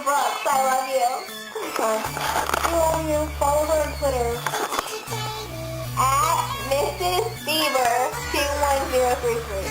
Brooks, I love you. You love you. Follow her on Twitter. At Mrs. Bieber 21033.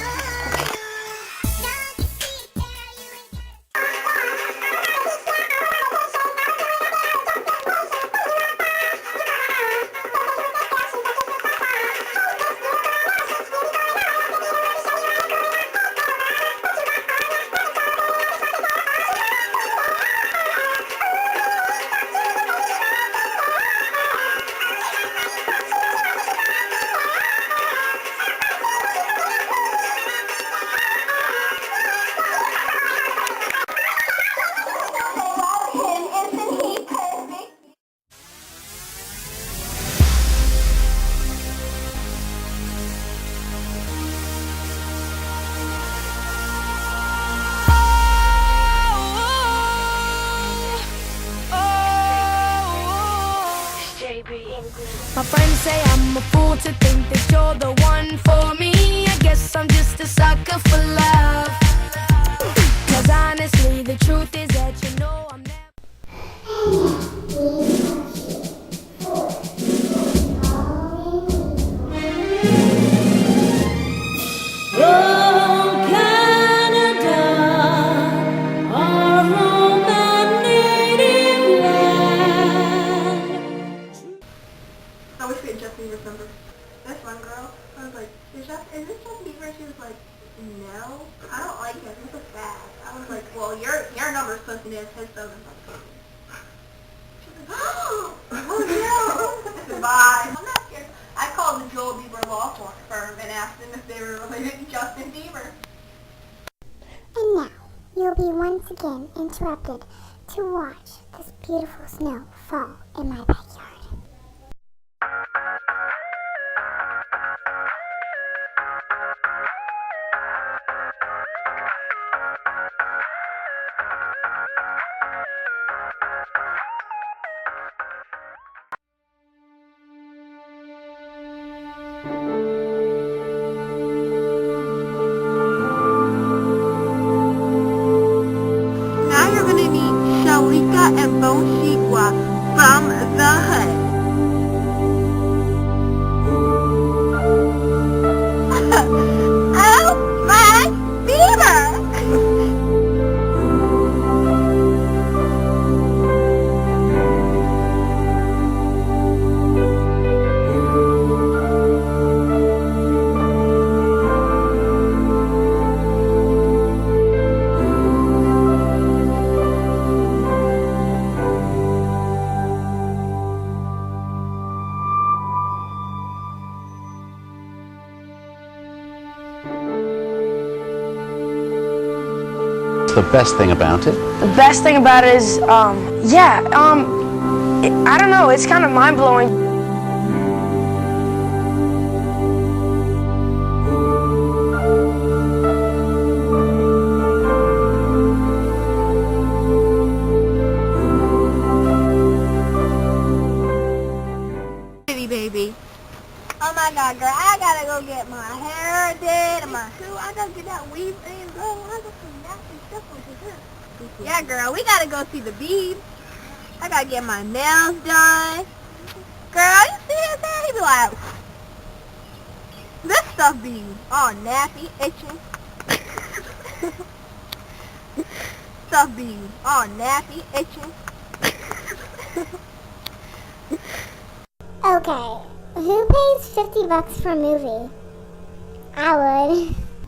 My friends say I'm a fool to think that you're the one for me. I guess I'm just a sucker for love. 'Cause honestly, the truth is that you know I'm never. I wish we had Justin Bieber's number. This one girl, I was like, is this Justin Bieber? She was like, no, I don't like him. He's so bad. I was like, well, your number's supposed to be his phone. She was like, oh no. Bye. I'm not scared. I called the Joel Bieber law firm and asked them if they were related to Justin Bieber. And now, you'll be once again interrupted to watch this beautiful snow fall in my backyard. Now you're going to meet Shalika and Bonshikwa from The Hood. Oh my Bieber! The best thing about it? The best thing about it is, I don't know, it's kind of mind-blowing. Baby. Oh my God, girl, I gotta go get my hair did and my I gotta get that weave thing, girl. I got some nasty stuff over here. Yeah, girl, we gotta go see the Beeb. I gotta get my nails done. Girl, you see his hair? He be like, this stuff be all nasty, itching. Stuff be all nasty, itching. Okay, who pays $50 for a movie? I would.